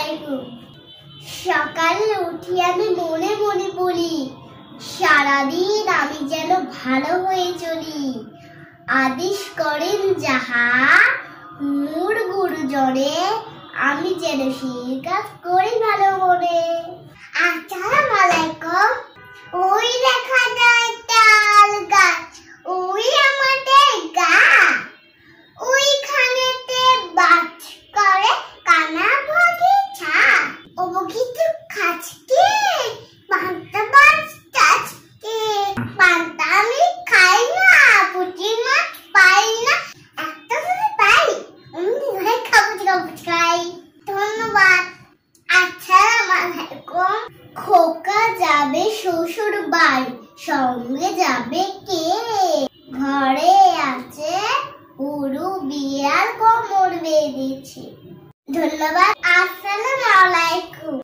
আলাইকুম। সকালে উঠে আমি মনে মনে বলি, সারাদিন আমি যেন ভালো হয়ে চলি। আদেশ করেন যাহা মোর গুরুজনে, আমি যেন সেই কাজ করি ভালো মনে। আসসালামু আলাইকুম। ওই দেখা যায় তাল গাছ, ওই আমাদের গা, ওইখানেতে বাজ করে কানা বগিচা। ও বগিচা খাচকে পান্তা মাছ টাচকে, পান্তা আমি খাই না, পুঁটি মাছ পাই না, একটা যদি পাই ঘরে খাবো খাই। ধন্যবাদ। আসসালামু আলাইকুম। খোকা যাবে শ্বশুর বাড়ি, সঙ্গে যাবে কে? ঘরে আছে বুড়ো বিড়াল কোমর বেঁধেছে। ধন্যবাদ।